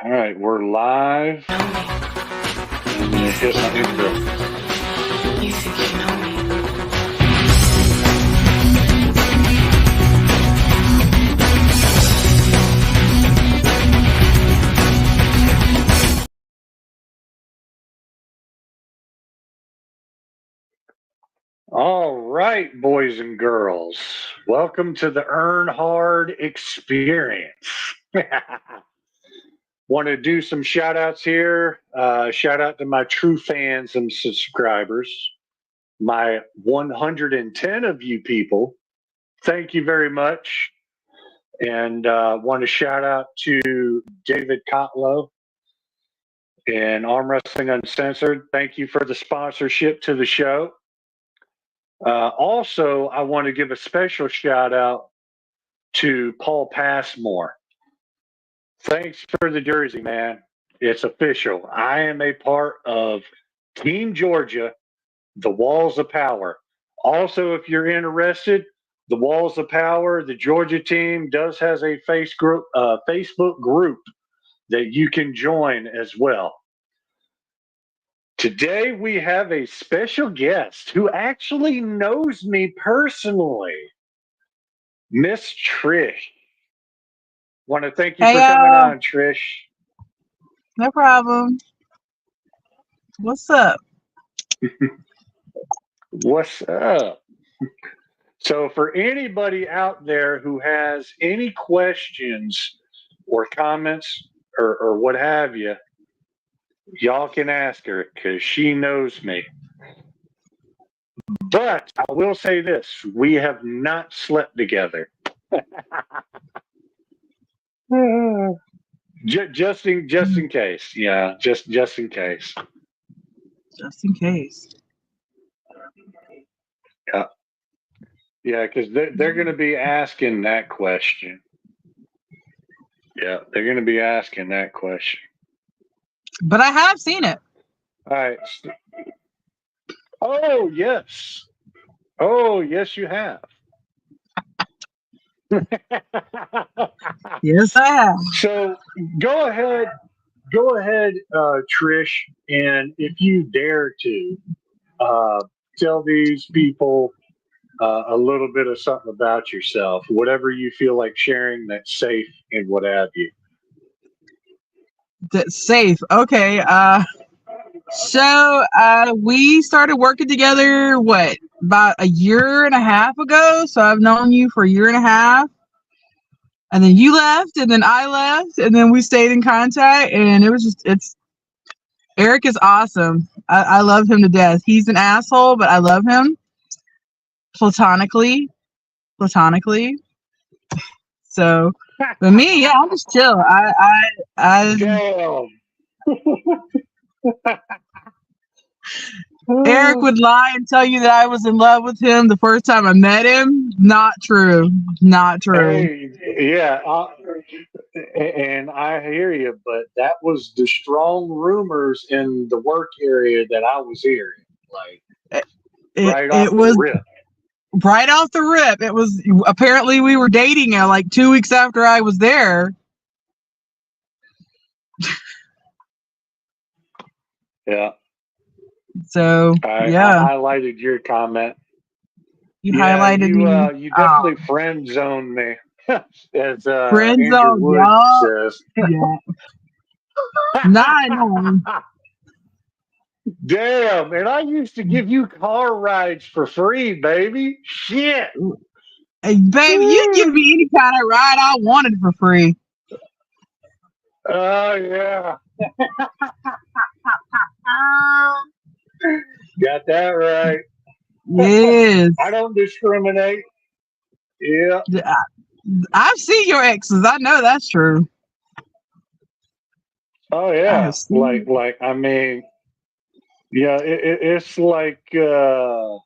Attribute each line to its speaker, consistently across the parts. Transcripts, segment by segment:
Speaker 1: All right, we're live. I'm gonna hit my intro.
Speaker 2: You think you know me?
Speaker 1: All right, boys and girls, welcome to the Earn Hard Experience. Want to do some shout outs here. Shout out to my true fans and subscribers, my 110 of you people. Thank you very much. And want to shout out to David Kotlow and Arm Wrestling Uncensored. Thank you for the sponsorship to the show. Also, I want to give a special shout out to Paul Passmore. Thanks for the jersey, man. It's official. I am a part of Team Georgia, the Walls of Power. Also, if you're interested, the Walls of Power, the Georgia team does has a Facebook group that you can join as well. Today we have a special guest who actually knows me personally, Miss Trish. Want to thank you for coming on, Trish.
Speaker 3: No problem. What's up?
Speaker 1: What's up? So for anybody out there who has any questions or comments or what have you, y'all can ask her because she knows me. But I will say this, we have not slept together. just in case. Yeah, just in case.
Speaker 3: Just in case.
Speaker 1: Yeah, because they're going to be asking that question. Yeah, they're going to be asking that question.
Speaker 3: But I have seen it.
Speaker 1: All right. Oh, yes. Oh, yes, you have.
Speaker 3: Yes, I have.
Speaker 1: So go ahead, Trish, and if you dare to, tell these people a little bit of something about yourself, whatever you feel like sharing that's safe and what have you.
Speaker 3: That's safe. Okay. So we started working together, about a year and a half ago? So I've known you for a year and a half. And then you left, and then I left, and then we stayed in contact, and Eric is awesome. I love him to death. He's an asshole, but I love him platonically. So, but me, yeah, I'm just chill.
Speaker 1: Damn.
Speaker 3: Eric would lie and tell you that I was in love with him the first time I met him. Not true.
Speaker 1: Hey, yeah, and I hear you, but that was the strong rumors in the work area that I was hearing. Like right off the rip.
Speaker 3: Right off the rip. It was apparently we were dating like 2 weeks after I was there.
Speaker 1: Yeah.
Speaker 3: So
Speaker 1: I highlighted your comment.
Speaker 3: You highlighted me.
Speaker 1: You definitely friend zoned me, as
Speaker 3: friend
Speaker 1: Andrew
Speaker 3: zone,
Speaker 1: Wood says.
Speaker 3: Yeah. Nine.
Speaker 1: Damn, and I used to give you car rides for free, baby. Shit.
Speaker 3: Hey, baby, you give me any kind of ride I wanted for free.
Speaker 1: Oh, yeah. Got that right.
Speaker 3: Yes.
Speaker 1: I don't discriminate. Yeah.
Speaker 3: I've seen your exes. I know that's true.
Speaker 1: Oh, yeah. Like, I mean, yeah, it's like, yeah.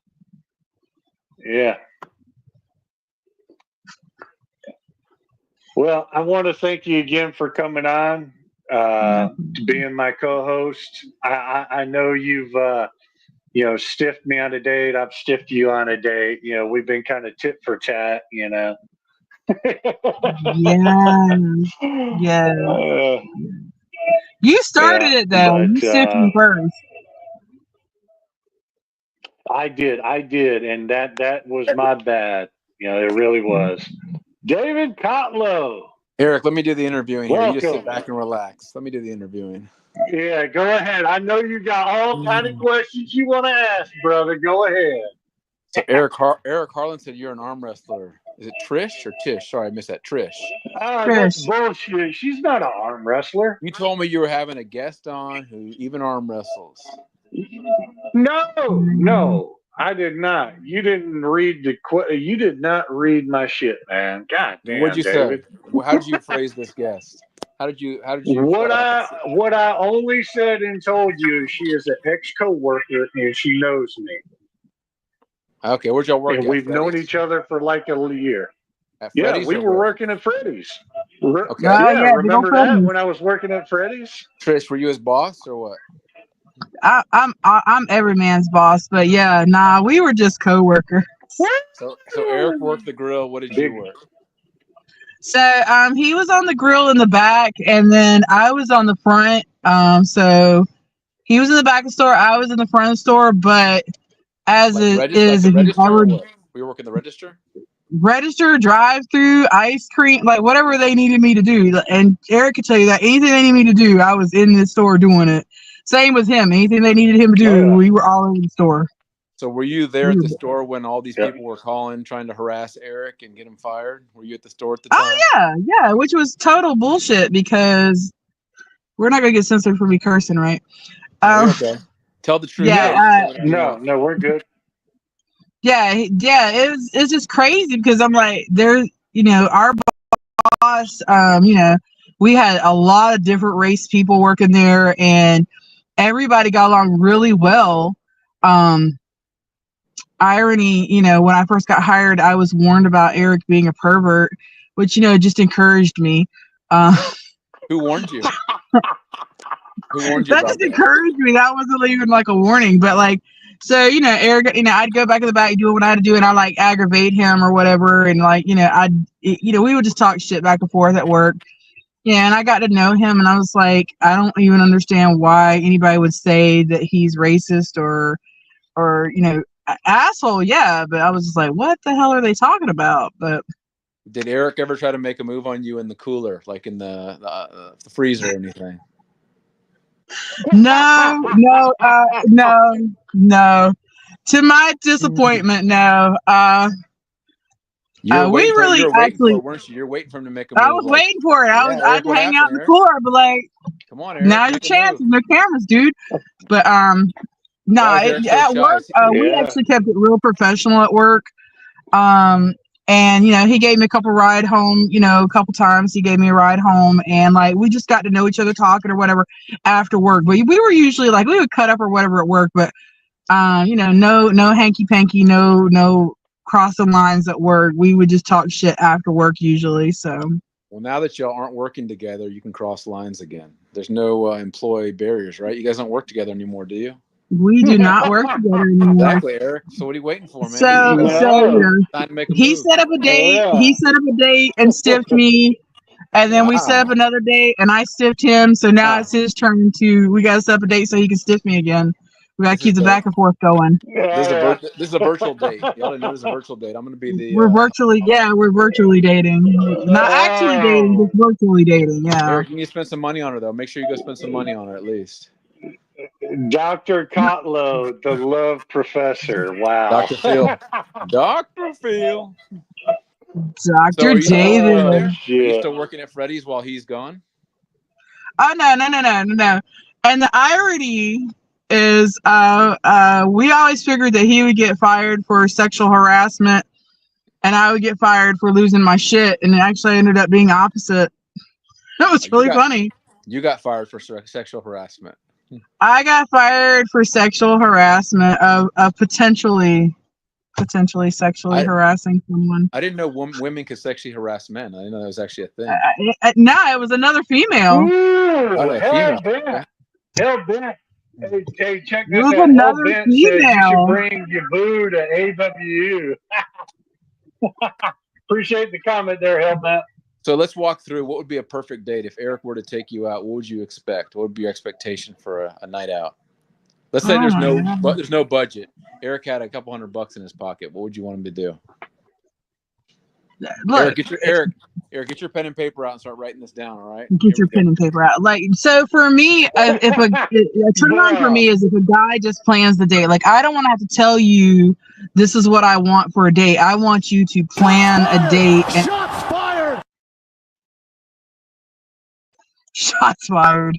Speaker 1: Well, I want to thank you again for coming on, being my co-host. I know you've, stiffed me on a date. I've stiffed you on a date. We've been kind of tit for tat,
Speaker 3: Yeah. You started it though. You stiffed me first.
Speaker 1: I did, and that was my bad. You know, it really was. David Kotlow,
Speaker 2: Eric, let me do the interviewing here. You just sit
Speaker 1: welcome.
Speaker 2: back and relax. Let me do the interviewing.
Speaker 1: Yeah, go ahead. I know you got all kind of questions you want to ask, brother. Go ahead.
Speaker 2: So Eric Harlan said you're an arm wrestler. Is it Trish or Tish? Sorry, I missed that. Trish.
Speaker 1: That's bullshit. She's not an arm wrestler.
Speaker 2: You told me you were having a guest on who even arm wrestles.
Speaker 1: No, I did not. You didn't read you did not read my shit, man. God damn,
Speaker 2: What'd you
Speaker 1: David.
Speaker 2: say? How did you phrase this guest? How did you?
Speaker 1: What I only said and told you is she is an ex-coworker and she knows me.
Speaker 2: Okay, where'd y'all work?
Speaker 1: And
Speaker 2: at
Speaker 1: we've known
Speaker 2: Freddy's?
Speaker 1: each other for like a year.
Speaker 2: At
Speaker 1: Yeah,
Speaker 2: Freddy's
Speaker 1: we
Speaker 2: or
Speaker 1: were
Speaker 2: what?
Speaker 1: working at Freddy's.
Speaker 2: Okay.
Speaker 1: Yeah, remember that when I was working at Freddy's?
Speaker 2: Trish, were you his boss or what?
Speaker 3: I'm every man's boss, but yeah, nah, we were just co-workers.
Speaker 2: So Eric worked the grill. What did you work?
Speaker 3: So he was on the grill in the back, and then I was on the front. So he was in the back of the store, I was in the front of the store, but as
Speaker 2: Like
Speaker 3: it is,
Speaker 2: the
Speaker 3: if you
Speaker 2: register
Speaker 3: ever
Speaker 2: or what? Were you working the register?
Speaker 3: register, drive-through, ice cream, like whatever they needed me to do, and Eric could tell you that anything they needed me to do, I was in the store doing it. Same with him. Anything they needed him to do, we were all in the store.
Speaker 2: So were you there at the store when all these people were calling, trying to harass Eric and get him fired? Were you at the store at the time?
Speaker 3: Oh yeah, which was total bullshit because we're not gonna get censored for me cursing, right?
Speaker 2: Okay. Tell the truth.
Speaker 3: Yeah.
Speaker 1: No, we're good.
Speaker 3: Yeah, it's just crazy because I'm like, there's, our boss, we had a lot of different race people working there, and everybody got along really well. Irony, when I first got hired, I was warned about Eric being a pervert, which, just encouraged me.
Speaker 2: Who warned you? Who warned you
Speaker 3: that
Speaker 2: about
Speaker 3: just encouraged me. That wasn't even like a warning, but like, so, Eric, I'd go back in the back, do what I had to do, and I like aggravate him or whatever. And like, we would just talk shit back and forth at work. Yeah. And I got to know him, and I was like, I don't even understand why anybody would say that he's racist or, asshole. Yeah. But I was just like, what the hell are they talking about? But
Speaker 2: did Eric ever try to make a move on you in the cooler, like in the freezer or anything?
Speaker 3: No. To my disappointment, no. We really actually.
Speaker 2: Weren't you? You're waiting for him to make a move.
Speaker 3: I was waiting for it. I'd hang out in the cooler, but like,
Speaker 2: come on, Eric.
Speaker 3: Now's your chance. No cameras, dude. But at work, we actually kept it real professional at work. And he gave me a couple ride home, a couple times he gave me a ride home, and like we just got to know each other talking or whatever after work. But we were usually like, we would cut up or whatever at work, but no hanky panky, no crossing lines at work. We would just talk shit after work usually. So
Speaker 2: well, now that y'all aren't working together, you can cross lines again. There's no employee barriers, right? You guys don't work together anymore, do you?
Speaker 3: We do not work together anymore.
Speaker 2: Exactly, Eric. So what are you waiting for, man?
Speaker 3: He set up a date. Yeah. He set up a date and stiffed me, and then we set up another date, and I stiffed him. So now it's his turn we got to set up a date so he can stiff me again. We got to keep the back and forth going.
Speaker 2: This is a virtual date. Y'all didn't know this is a virtual date. I'm going to be the.
Speaker 3: We're virtually dating. Not actually dating, just virtually dating. Yeah.
Speaker 2: Eric, you need to spend some money on her though. Make sure you go spend some money on her at least.
Speaker 1: Dr. Kotlow, the love professor. Wow.
Speaker 2: Dr. Phil. Dr. Phil.
Speaker 3: Dr. David.
Speaker 2: Are you still working at Freddy's while he's gone?
Speaker 3: Oh, no. And the irony is we always figured that he would get fired for sexual harassment and I would get fired for losing my shit. And it actually ended up being opposite. That was really funny.
Speaker 2: You got fired for sexual harassment.
Speaker 3: I got fired for sexual harassment of potentially sexually harassing someone.
Speaker 2: I didn't know women could sexually harass men. I didn't know that was actually a thing.
Speaker 3: No, it was another female.
Speaker 1: Ooh, hell bent. Hey, check this out.
Speaker 3: Another
Speaker 1: female. Said you should bring your boo to AWU. Appreciate the comment there, Hellbent.
Speaker 2: So let's walk through what would be a perfect date if Eric were to take you out. What would you expect? What would be your expectation for a night out? Let's say there's no budget. Eric had a couple $100 in his pocket. What would you want him to do?
Speaker 3: Look,
Speaker 2: Eric, get your pen and paper out and start writing this down. All right.
Speaker 3: Get your pen and paper out. Like, so for me, if a turn on for me is if a guy just plans the date. Like, I don't want to have to tell you this is what I want for a date. I want you to plan a date. And
Speaker 4: Shots fired.
Speaker 3: shots fired.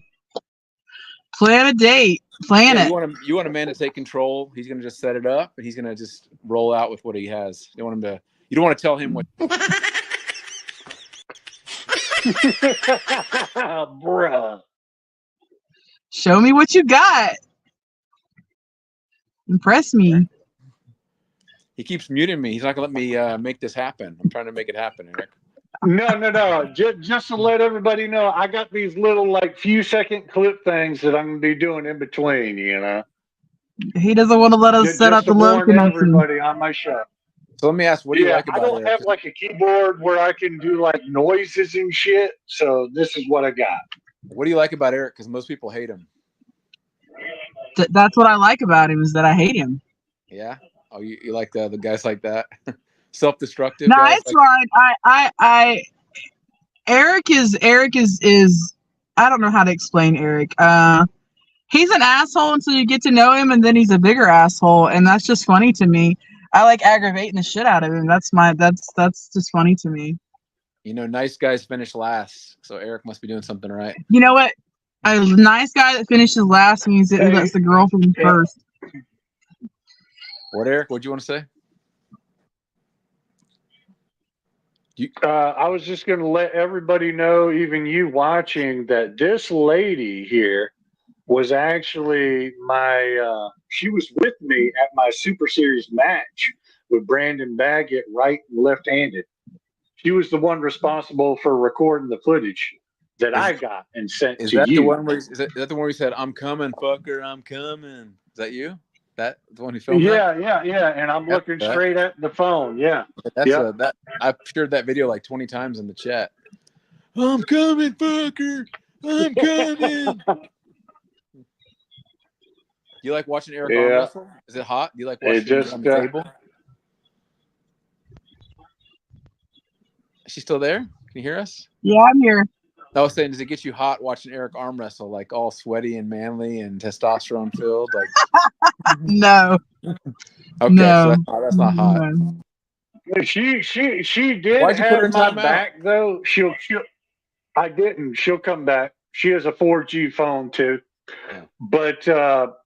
Speaker 3: Plan a date. Plan it.
Speaker 2: You want a man to take control. He's going to just set it up, and he's going to just roll out with what he has. You don't want to tell him what.
Speaker 1: Bruh.
Speaker 3: Show me what you got. Impress me.
Speaker 2: He keeps muting me. He's not going to let me make this happen. I'm trying to make it happen, Eric.
Speaker 1: No. Just to let everybody know, I got these little few second clip things that I'm going to be doing in between.
Speaker 3: He doesn't want to let us set up the low connection.
Speaker 1: Everybody on my show.
Speaker 2: So let me ask, what do you like about it?
Speaker 1: I don't have a keyboard where I can do noises and shit. So this is what I got.
Speaker 2: What do you like about Eric? Because most people hate him.
Speaker 3: That's what I like about him, is that I hate him.
Speaker 2: Yeah. Oh, you like the guys like that? Self-destructive.
Speaker 3: No, it's fine. Eric is I don't know how to explain Eric. He's an asshole until you get to know him, and then he's a bigger asshole, and that's just funny to me. I like aggravating the shit out of him. That's just funny to me.
Speaker 2: Nice guys finish last, so Eric must be doing something right.
Speaker 3: You know what? A nice guy that finishes last means that he lets the girl from first.
Speaker 2: What, Eric? What do you want to say?
Speaker 1: I was just going to let everybody know, even you watching, that this lady here was actually she was with me at my Super Series match with Brandon Baggett, right and left-handed. She was the one responsible for recording the footage that I got and sent to you. Is that
Speaker 2: the one where he said, "I'm coming, fucker, I'm coming"? Is that you? That the one who filmed?
Speaker 1: Yeah. And I'm looking straight at the phone. Yeah.
Speaker 2: I've shared that video 20 times in the chat. I'm coming, fucker. I'm coming. You like watching Eric arm wrestle? Is it hot? Do you like watching him on the table? Is she still there? Can you hear us?
Speaker 3: Yeah, I'm here.
Speaker 2: I was saying, does it get you hot watching Eric arm wrestle, all sweaty and manly and testosterone filled?
Speaker 3: No.
Speaker 2: Okay,
Speaker 3: no.
Speaker 2: So that's not hot.
Speaker 1: No. She did have my back though. I didn't. She'll come back. She has a 4G phone too. Yeah. But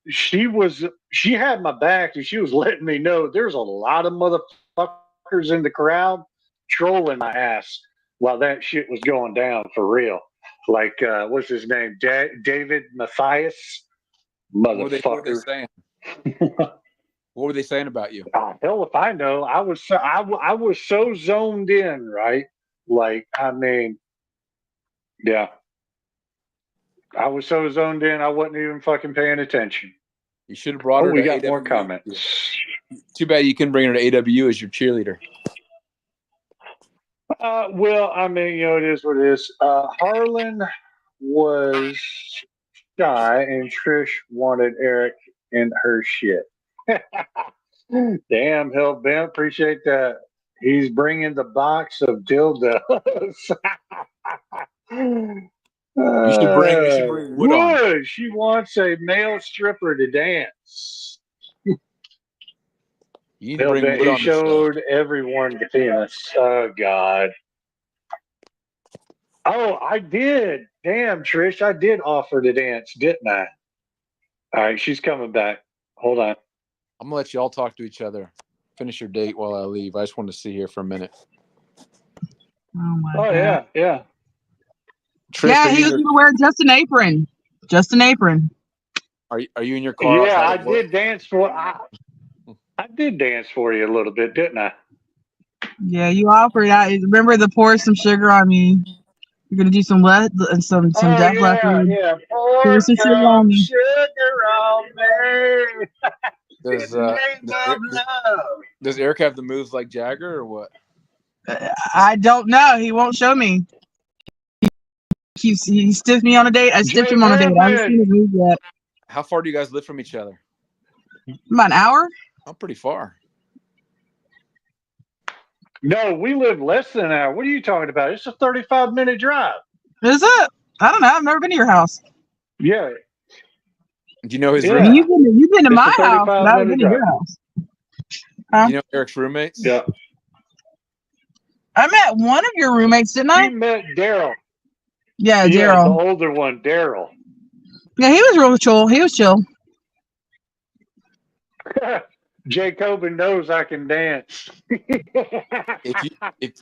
Speaker 1: she had my back, and she was letting me know there's a lot of motherfuckers in the crowd trolling my ass while that shit was going down for real. What's his name? David Matthias? Motherfucker.
Speaker 2: What were they saying? What were they saying about you?
Speaker 1: Hell if I know. I was so zoned in, right? Yeah. I was so zoned in, I wasn't even fucking paying attention.
Speaker 2: You should have brought her.
Speaker 1: We got more comments.
Speaker 2: Yeah. Too bad you couldn't bring her to AW as your cheerleader.
Speaker 1: Well, it is what it is. Harlan was shy, and Trish wanted Eric in her shit. Damn, Hellbent, appreciate that. He's bringing the box of dildos.
Speaker 2: You should bring Wood.
Speaker 1: She wants a male stripper to dance.
Speaker 2: You need to bring Wood on.
Speaker 1: He showed everyone the penis. Oh God. Oh, I did. Damn, Trish, I did offer to dance, didn't I? All right, she's coming back. Hold on.
Speaker 2: I'm gonna let you all talk to each other. Finish your date while I leave. I just wanted to see here for a minute.
Speaker 3: Oh my God.
Speaker 1: Yeah.
Speaker 2: Trish,
Speaker 3: he was going to wear just an apron. Just an apron.
Speaker 2: Are you in your car?
Speaker 1: Yeah, I did dance for. I did dance for you a little bit, didn't I?
Speaker 3: Yeah, you offered. I remember the pour some sugar on me. You're gonna do some some Def Leppard.
Speaker 1: Yeah.
Speaker 3: Pour some sugar on me.
Speaker 2: Does Eric have the moves like Jagger or what?
Speaker 3: I don't know. He won't show me. He stiffed me on a date. I stiffed him on a date. I haven't seen his move yet.
Speaker 2: How far do you guys live from each other?
Speaker 3: About an hour.
Speaker 2: Oh, pretty far.
Speaker 1: No, we live less than an hour. What are you talking about? It's a 35-minute drive.
Speaker 3: Is it? I don't know. I've never been to your house.
Speaker 1: Yeah.
Speaker 2: Do you know his
Speaker 1: Yeah.
Speaker 3: I mean,
Speaker 2: roommates?
Speaker 3: you've been to
Speaker 1: It's
Speaker 3: my
Speaker 1: a
Speaker 3: house, but I haven't been to
Speaker 1: 35-minute
Speaker 3: your
Speaker 1: drive.
Speaker 3: house.
Speaker 2: Do you know Eric's roommates?
Speaker 1: Yeah.
Speaker 3: I met one of your roommates, didn't
Speaker 1: We
Speaker 3: I?
Speaker 1: met Daryl.
Speaker 3: Yeah,
Speaker 1: Yeah, the
Speaker 3: Daryl.
Speaker 1: older one, Daryl.
Speaker 3: Yeah, he was real chill. He was chill.
Speaker 1: Jay Coben knows I can dance.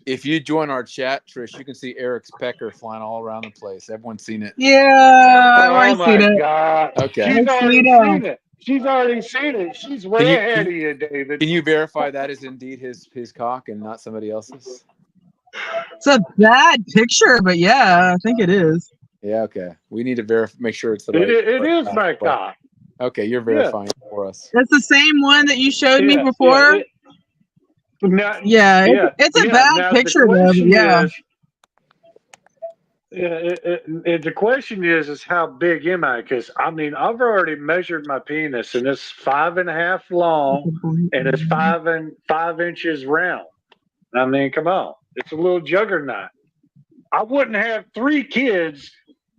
Speaker 2: If you join our chat, Trish, you can see Eric's pecker flying all around the place. Everyone's seen it.
Speaker 3: Yeah, I've
Speaker 1: Oh
Speaker 3: already
Speaker 1: my
Speaker 3: seen it.
Speaker 1: God.
Speaker 2: Okay.
Speaker 1: She's
Speaker 3: I've
Speaker 1: already
Speaker 3: seen it.
Speaker 1: seen it. She's already seen it. She's way ahead of you, David.
Speaker 2: Can you verify that is indeed his cock and not somebody else's?
Speaker 3: It's a bad picture, but yeah, I think it is.
Speaker 2: Yeah. Okay. We need to make sure it's the right.
Speaker 1: It is my cock.
Speaker 2: Okay, you're verifying it for us.
Speaker 3: It's the same one that you showed me
Speaker 1: Yeah,
Speaker 3: before. It's a bad
Speaker 1: Now,
Speaker 3: picture, though. But yeah.
Speaker 1: The question is how big am I? Because I mean, I've already measured my penis, and it's 5.5 long, and it's 5 inches round. I mean, come on, it's a little juggernaut. I wouldn't have 3 kids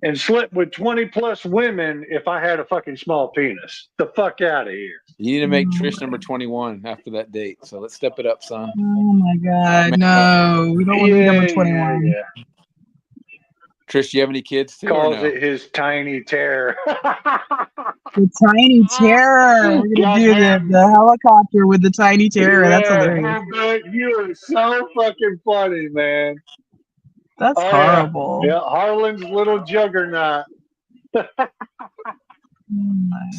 Speaker 1: and slept with 20 plus women if I had a fucking small penis. The fuck out of here.
Speaker 2: You need to make Trish number 21 after that date. So let's step it up, son.
Speaker 3: Oh my God, no, we don't want to be number 21.
Speaker 1: Yeah.
Speaker 2: Trish, do you have any kids too?
Speaker 1: Calls it his tiny terror.
Speaker 3: The tiny terror. We're gonna do the helicopter with the tiny terror. That's hilarious.
Speaker 1: You are so fucking funny, man.
Speaker 3: That's horrible.
Speaker 1: Yeah, Harlan's little juggernaut.
Speaker 2: So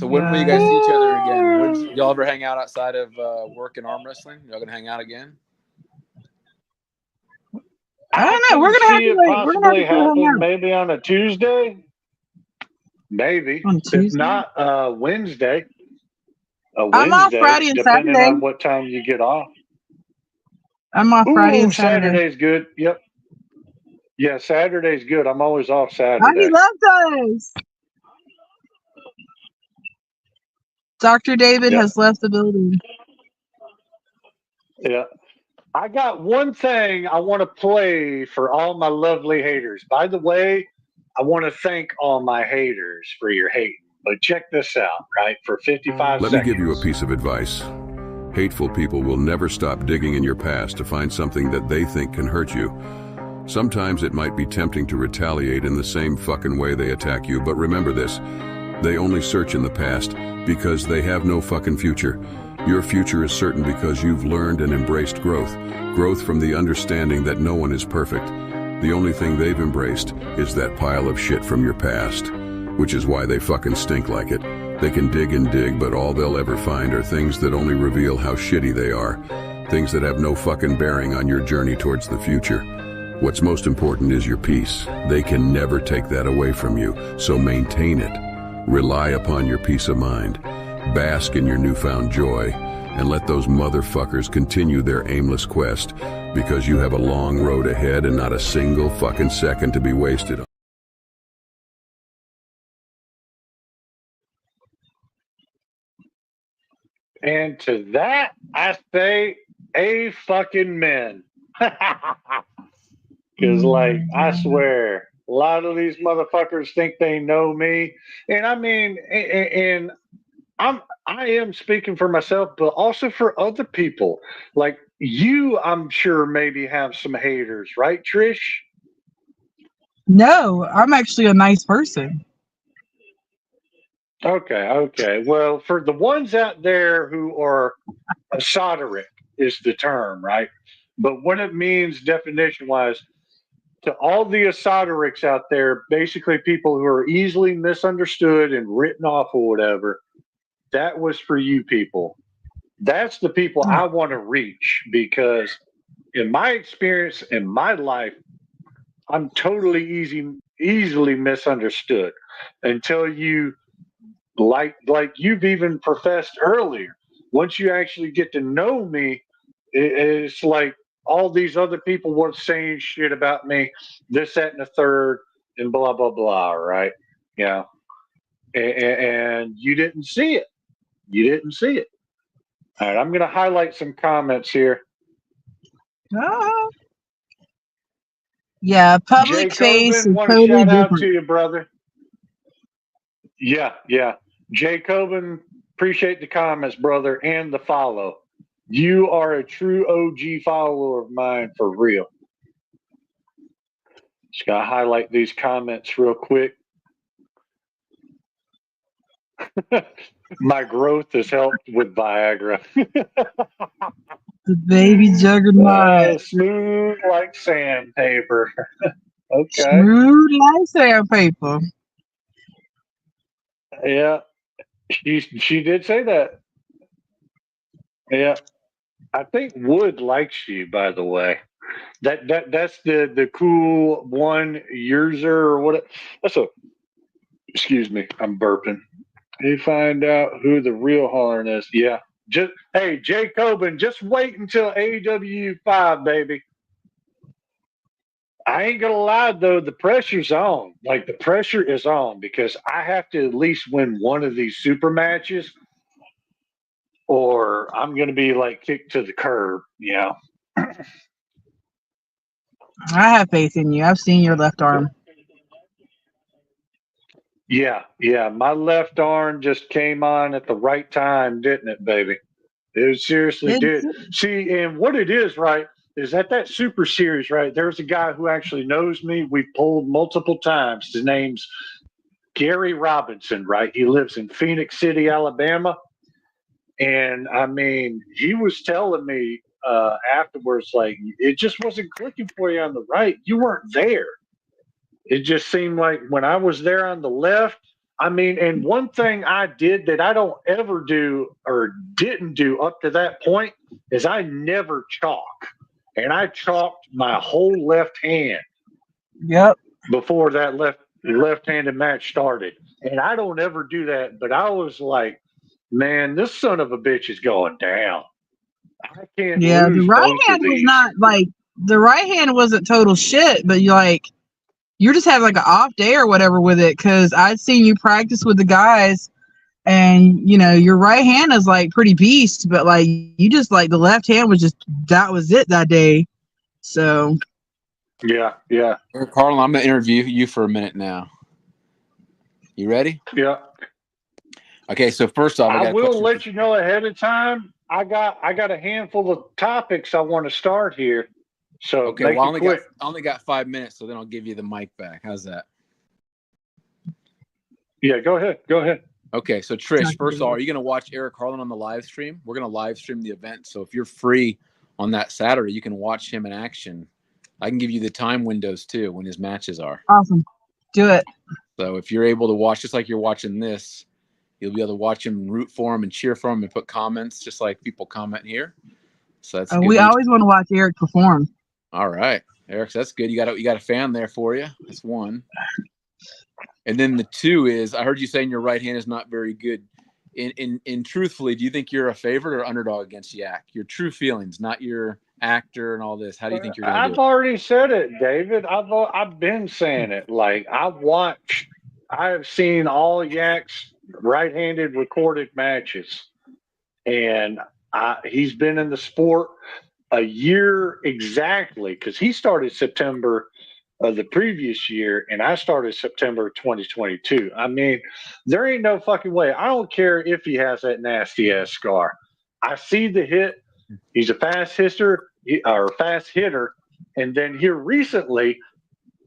Speaker 2: when will you guys see each other again? When, y'all ever hang out outside of work and arm wrestling? Y'all gonna hang out again?
Speaker 3: I don't know. We're gonna have to hang out.
Speaker 1: Maybe on a Tuesday. Maybe.
Speaker 3: On Tuesday?
Speaker 1: If not, Wednesday.
Speaker 3: I'm off Friday and
Speaker 1: depending
Speaker 3: Saturday.
Speaker 1: on what time you get off.
Speaker 3: I'm off Friday and Saturday.
Speaker 1: Saturday's good. Yep. Yeah, Saturday's good. I'm always off Saturday.
Speaker 3: He left us. Dr. David has left the building.
Speaker 1: Yeah. I got one thing I want to play for all my lovely haters. By the way, I want to thank all my haters for your hating. But check this out, right? For 55
Speaker 4: Let
Speaker 1: seconds.
Speaker 4: me give you a piece of advice. Hateful people will never stop digging in your past to find something that they think can hurt you. Sometimes it might be tempting to retaliate in the same fucking way they attack you, but remember this. They only search in the past because they have no fucking future. Your future is certain because you've learned and embraced growth. Growth from the understanding that no one is perfect. The only thing they've embraced is that pile of shit from your past. Which is why they fucking stink like it. They can dig and dig, but all they'll ever find are things that only reveal how shitty they are. Things that have no fucking bearing on your journey towards the future. What's most important is your peace. They can never take that away from you, so maintain it. Rely upon your peace of mind. Bask in your newfound joy, and let those motherfuckers continue their aimless quest, because you have a long road ahead and not a single fucking second to be wasted on.
Speaker 1: And to that, I say, a fucking men. Because, like, I swear, a lot of these motherfuckers think they know me. And I mean, and I am speaking for myself, but also for other people. Like you, I'm sure maybe have some haters, right, Trish?
Speaker 3: No, I'm actually a nice person.
Speaker 1: Okay. Well, for the ones out there who are esoteric is the term, right? But what it means definition-wise, to all the esoterics out there, basically people who are easily misunderstood and written off or whatever, that was for you people. That's the people I want to reach, because in my experience, in my life, I'm totally easily misunderstood until you, like you've even professed earlier, once you actually get to know me, it's like all these other people were saying shit about me, this, that, and the third, and blah, blah, blah, right? Yeah. And you didn't see it. You didn't see it. All right, I'm going to highlight some comments here.
Speaker 3: Oh. Yeah, public
Speaker 1: Jay
Speaker 3: face
Speaker 1: Coben,
Speaker 3: is
Speaker 1: want to
Speaker 3: totally
Speaker 1: shout out
Speaker 3: different.
Speaker 1: to you, brother. Yeah. Jay Coben, appreciate the comments, brother, and the follow. You are a true OG follower of mine for real. Just got to highlight these comments real quick. My growth has helped with Viagra.
Speaker 3: The baby juggernaut.
Speaker 1: Smooth like sandpaper. Okay.
Speaker 3: Smooth like sandpaper.
Speaker 1: Yeah. She did say that. Yeah. I think Wood likes you, by the way. That's the cool one user or what? Excuse me, I'm burping. You find out who the real Harlan is. Yeah. Hey, Jay Coben, just wait until AW5, baby. I ain't gonna lie though, the pressure's on. Like the pressure is on because I have to at least win one of these super matches, or I'm gonna be like kicked to the curb. You know.
Speaker 3: I have faith in you. I've seen your left arm.
Speaker 1: Yeah. My left arm just came on at the right time, didn't it, baby? It seriously did. See, and what it is, right, is at that Super Series, right, there's a guy who actually knows me. We pulled multiple times. His name's Gary Robinson, right? He lives in Phoenix City, Alabama. And, I mean, he was telling me afterwards, like, it just wasn't clicking for you on the right. You weren't there. It just seemed like when I was there on the left, I mean, and one thing I did that I don't ever do or didn't do up to that point is I never chalk. And I chalked my whole left hand.
Speaker 3: Yep.
Speaker 1: Before that left-handed match started. And I don't ever do that, but I was like, man, this son of a bitch is going down. I can't
Speaker 3: Yeah, the
Speaker 1: lose
Speaker 3: right
Speaker 1: both
Speaker 3: hand
Speaker 1: of
Speaker 3: was
Speaker 1: these.
Speaker 3: not like the right hand wasn't total shit, but you just have like an off day or whatever with it, because I'd seen you practice with the guys and your right hand is like pretty beast, but like you just like the left hand was just, that was it that day. So
Speaker 1: Yeah.
Speaker 2: Carl, I'm gonna interview you for a minute now. You ready?
Speaker 1: Yeah.
Speaker 2: Okay, so first off,
Speaker 1: I will let you know ahead of time. I got a handful of topics I want to start here. So
Speaker 2: okay,
Speaker 1: make
Speaker 2: well,
Speaker 1: it quick.
Speaker 2: I only got 5 minutes, so then I'll give you the mic back. How's that?
Speaker 1: Yeah, go ahead.
Speaker 2: Okay, so Trish, first of all, are you going to watch Eric Harlan on the live stream? We're going to live stream the event, so if you're free on that Saturday, you can watch him in action. I can give you the time windows too when his matches are.
Speaker 3: awesome. Do it.
Speaker 2: So if you're able to watch, just like you're watching this, you'll be able to watch him, root for him, and cheer for him, and put comments just like people comment here. So that's good.
Speaker 3: We always want to watch Eric perform.
Speaker 2: All right, Eric, so that's good. You got a fan there for you. That's one. And then the two is, I heard you saying your right hand is not very good. In truthfully, do you think you're a favorite or underdog against Yak? Your true feelings, not your actor and all this. How do you think you're going to do
Speaker 1: I've already said it, David. I've been saying it. Like I have seen all Yak's right-handed recorded matches, and he's been in the sport a year exactly, because he started September of the previous year, and I started September 2022. I mean, there ain't no fucking way. I don't care if he has that nasty ass scar. I see the hit. He's a fast hitter, and then here recently,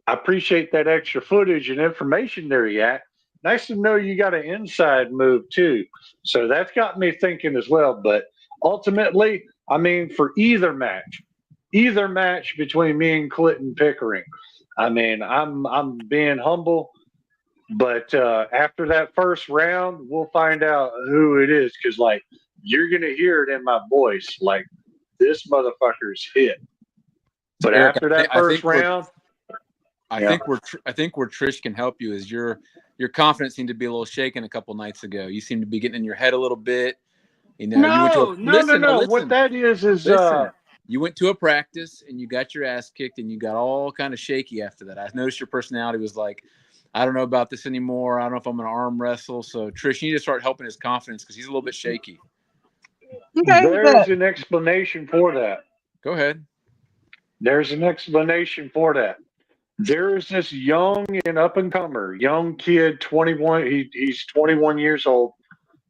Speaker 1: I appreciate that extra footage and information there, Yak. Nice to know you got an inside move too. So that's got me thinking as well. But ultimately, I mean, for either match between me and Clinton Pickering, I mean, I'm being humble, but after that first round, we'll find out who it is, because like you're gonna hear it in my voice, like this motherfucker's hit. But
Speaker 2: Eric,
Speaker 1: after that first round,
Speaker 2: I think where Trish can help you is your confidence seemed to be a little shaken a couple nights ago. You seem to be getting in your head a little bit. You know,
Speaker 1: no. What that is
Speaker 2: listen. You went to a practice and you got your ass kicked and you got all kind of shaky after that. I noticed your personality was like, I don't know about this anymore. I don't know if I'm going to arm wrestle. So, Trish, you need to start helping his confidence because he's a little bit shaky.
Speaker 3: Okay,
Speaker 1: There's
Speaker 3: good.
Speaker 1: an explanation for that.
Speaker 2: Go ahead.
Speaker 1: There's an explanation for that. There's this young and up and comer, young kid, 21. He's 21 years old.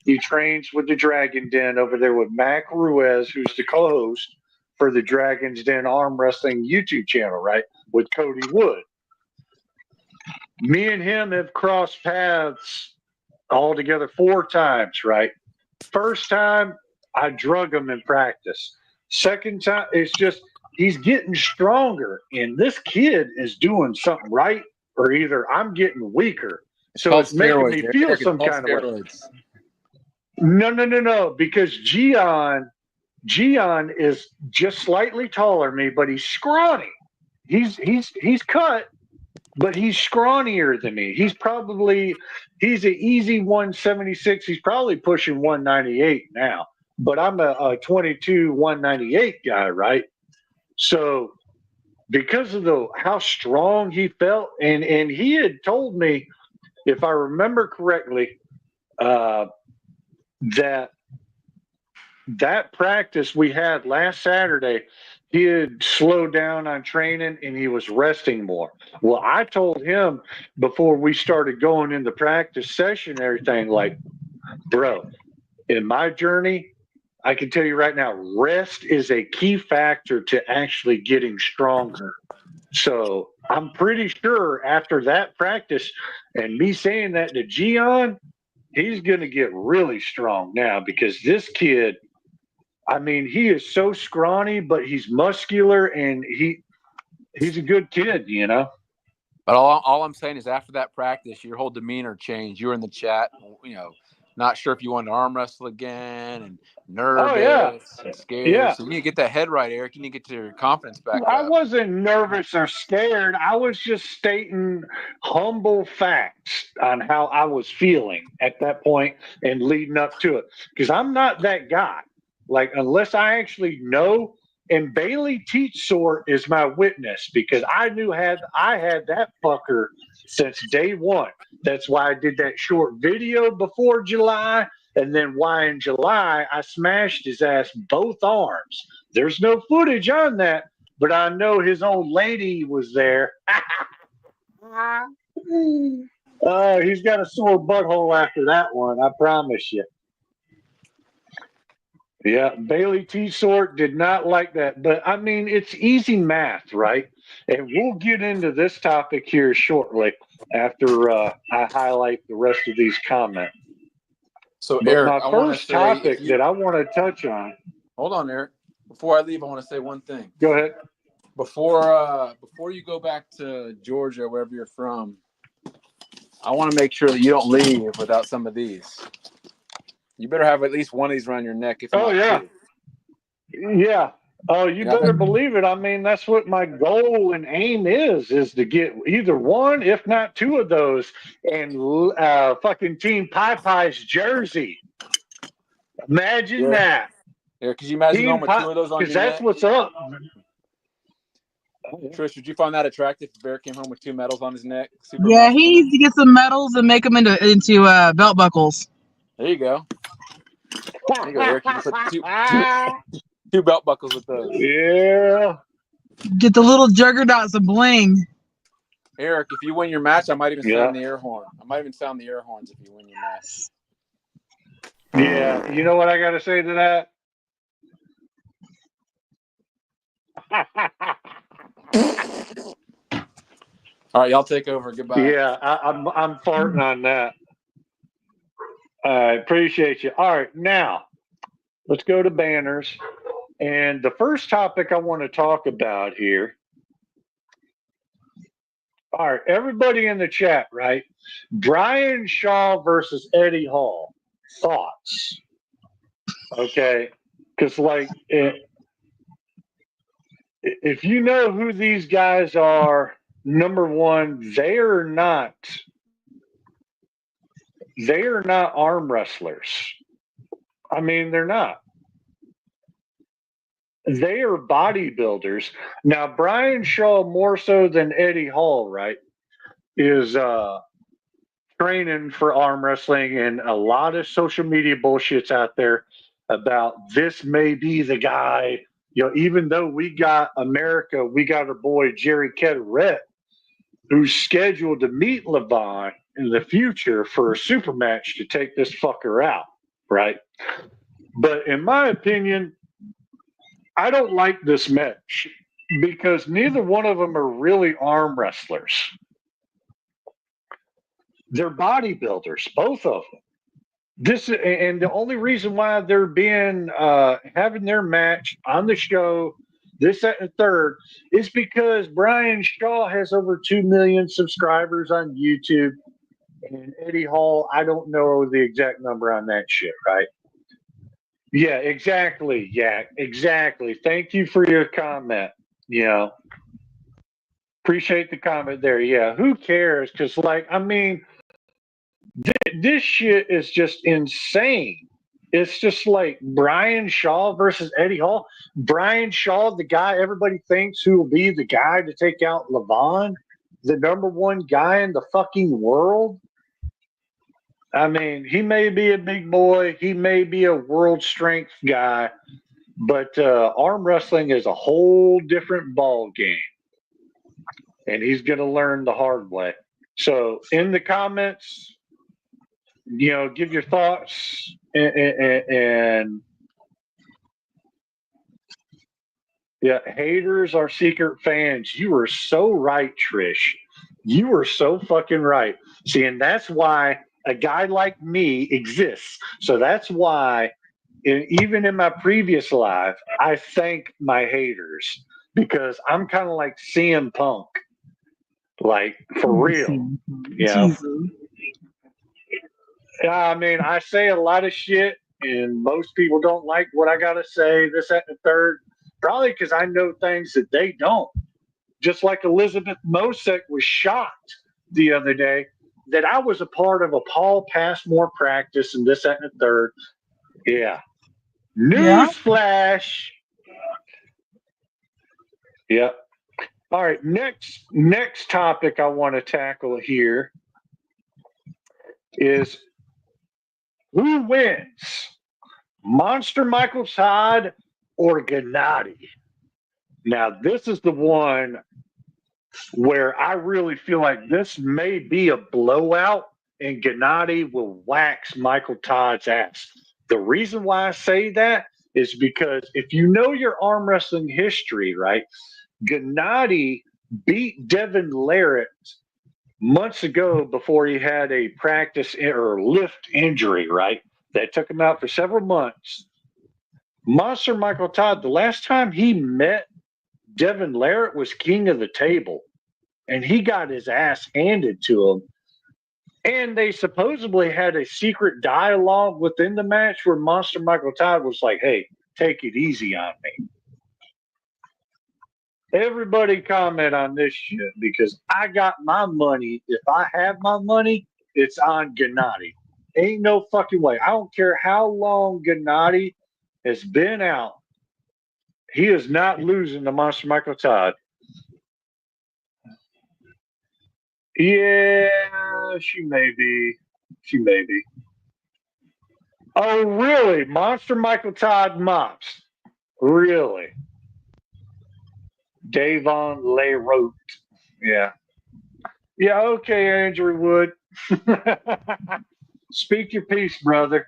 Speaker 1: He trains with the Dragon Den over there with Mac Ruiz, who's the co-host for the Dragon's Den Arm Wrestling YouTube channel, right? With Cody Wood. Me and him have crossed paths all together 4 times, right? First time, I drug him in practice. Second time, it's just he's getting stronger, and this kid is doing something right, or either I'm getting weaker. So it's making me feel some kind of way. No, because Gian is just slightly taller than me, but he's scrawny. He's cut, but he's scrawnier than me. He's an easy 176. He's probably pushing 198 now, but I'm a 22 198 guy, right? So because of how strong he felt, and he had told me, if I remember correctly, that practice we had last Saturday, he had slowed down on training and he was resting more. Well, I told him before we started going into practice session and everything, like, bro, in my journey, I can tell you right now, rest is a key factor to actually getting stronger. So I'm pretty sure after that practice and me saying that to Gian, he's going to get really strong now, because this kid, I mean, he is so scrawny, but he's muscular and he's a good kid, you know?
Speaker 2: But all I'm saying is after that practice, your whole demeanor changed. You were in the chat, not sure if you wanted to arm wrestle again and nervous and scared.
Speaker 1: Yeah.
Speaker 2: So you need to get that head right, Eric. You need to get your confidence back
Speaker 1: I
Speaker 2: up.
Speaker 1: wasn't nervous or scared. I was just stating humble facts on how I was feeling at that point and leading up to it. Because I'm not that guy. Like, unless I actually know, and Bailey Teetsort is my witness, because I knew I had that fucker since day one. That's why I did that short video before July, and then why in July I smashed his ass both arms. There's no footage on that, but I know his old lady was there. He's got a sore butthole after that one, I promise you. Yeah, Bailey Teetsort did not like that. But, I mean, it's easy math, right? And we'll get into this topic here shortly after I highlight the rest of these comments.
Speaker 2: So,
Speaker 1: but
Speaker 2: Eric,
Speaker 1: my first topic that I want to touch on.
Speaker 2: Hold on, Eric. Before I leave, I want to say one thing.
Speaker 1: Go ahead.
Speaker 2: Before you go back to Georgia, wherever you're from, I want to make sure that you don't leave without some of these. You better have at least one of these around your neck. If not two.
Speaker 1: Yeah. Oh, you better believe it. I mean, that's what my goal and aim is to get either one, if not two of those, and fucking Team Pie Pie's jersey. Imagine that.
Speaker 2: Yeah, could you imagine going with two of those on your neck?
Speaker 1: Because that's what's up.
Speaker 2: Trish, would you find that attractive if Bear came home with 2 medals on his neck?
Speaker 3: He needs to get some medals and make them into belt buckles.
Speaker 2: There you go. There you go, Eric. You can put two belt buckles with those.
Speaker 1: Yeah.
Speaker 3: Get the little juggernaut some bling.
Speaker 2: Eric, if you win your match, I might even sound the air horn. I might even sound the air horns if you win your match.
Speaker 1: Yeah. You know what I got to say to that?
Speaker 2: All right, y'all take over. Goodbye.
Speaker 1: Yeah, I'm farting on that. I appreciate you. All right, now let's go to banners. And the first topic I want to talk about here. All right, everybody in the chat, right? Brian Shaw versus Eddie Hall. Thoughts? Okay, because if you know who these guys are, number one, they are not arm wrestlers. I mean, they're not. they are bodybuilders. Now, Brian Shaw, more so than Eddie Hall, right, is training for arm wrestling, and a lot of social media bullshit's out there about this may be the guy. You know, even though we got America, we got our boy Jerry Ketterett, who's scheduled to meet Levon in the future for a super match to take this fucker out, right? But in my opinion, I don't like this match because neither one of them are really arm wrestlers. They're bodybuilders, both of them. This and the only reason why they're being having their match on the show, this, that, and the third, is because Brian Shaw has over 2 million subscribers on YouTube, and Eddie Hall, I don't know the exact number on that shit, right? Yeah, exactly. Yeah, exactly. Thank you for your comment. You know, appreciate the comment there. Yeah, who cares? Because, like, I mean, this shit is just insane. It's just like Brian Shaw versus Eddie Hall. Brian Shaw, the guy everybody thinks who will be the guy to take out Levon, the number one guy in the fucking world. I mean, he may be a big boy, he may be a world strength guy, but arm wrestling is a whole different ball game, and he's going to learn the hard way. So, in the comments, you know, give your thoughts and yeah, haters are secret fans. You were so right, Trish. You were so fucking right. See, and that's why a guy like me exists. So that's why, even in my previous life, I thank my haters because I'm kind of like CM Punk, like for real. Yeah. I mean, I say a lot of shit, and most people don't like what I got to say, this, that, and the third, probably because I know things that they don't. Just like Elizabeth Mosek was shocked the other day that I was a part of a Paul Passmore practice and this, that, and the third. Yeah. Newsflash. Yeah. All right. Next topic I want to tackle here is who wins, Monster Michael Todd or Gennady? Now, this is the one where I really feel like this may be a blowout and Gennady will wax Michael Todd's ass. The reason why I say that is because if you know your arm wrestling history, right, Gennady beat Devin Larratt months ago before he had a practice or lift injury, right? That took him out for several months. Monster Michael Todd, the last time he met Devin Larratt was king of the table, and he got his ass handed to him. And they supposedly had a secret dialogue within the match where Monster Michael Todd was like, hey, take it easy on me. Everybody comment on this shit because I got my money. If I have my money, it's on Gennady. Ain't no fucking way. I don't care how long Gennady has been out. He is not losing to Monster Michael Todd. Yeah, she may be. She may be. Oh, really? Monster Michael Todd mops. Really? Davon Larratt. Yeah. Yeah, okay, Andrew Wood. Speak your piece, brother.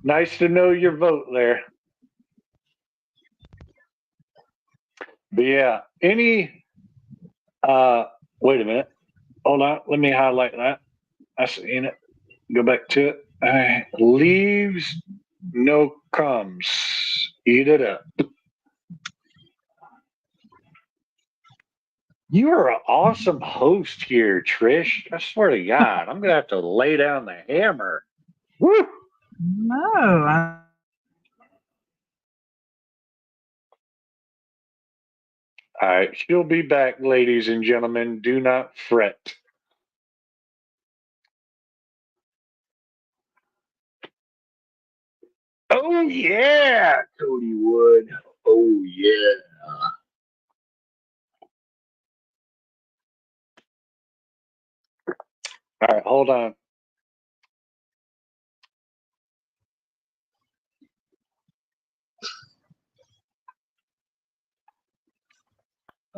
Speaker 1: Nice to know your vote there. But yeah, any wait a minute. Hold on. Let me highlight that. I seen it. Go back to it. Leaves, no crumbs. Eat it up. You are an awesome host here, Trish. I swear to God, I'm gonna have to lay down the hammer. Woo!
Speaker 3: No.
Speaker 1: All right, she'll be back, ladies and gentlemen. Do not fret. Oh yeah, Cody Wood. Oh, yeah. All right, hold on.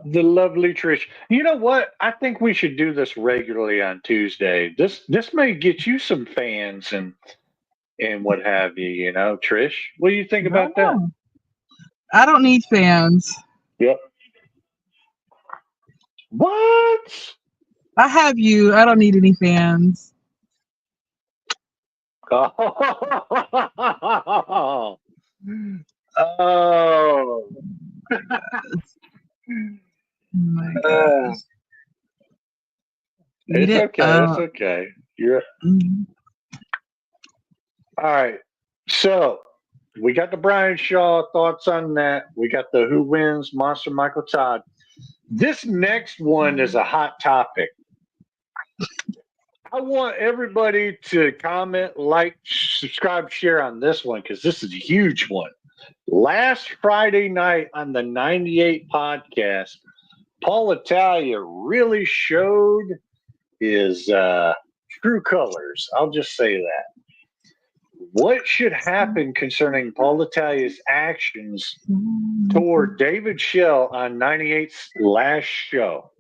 Speaker 1: The lovely Trish. You know what? I think we should do this regularly on Tuesday. This may get you some fans and what have you. You know, Trish. What do you think about that?
Speaker 3: I don't need fans.
Speaker 1: Yep. What?
Speaker 3: I have you. I don't need any fans.
Speaker 1: Oh. Oh.
Speaker 3: My God.
Speaker 1: It's okay. It's okay. You're
Speaker 3: Mhm.
Speaker 1: all right. So we got the Brian Shaw thoughts on that. We got the Who Wins Monster Michael Todd. This next one is a hot topic. I want everybody to comment, like, subscribe, share on this one because this is a huge one. Last Friday night on the 98 podcast, Paul Italia really showed his true colors. I'll just say that. What should happen concerning Paul Italia's actions toward David Schell on 98's last show?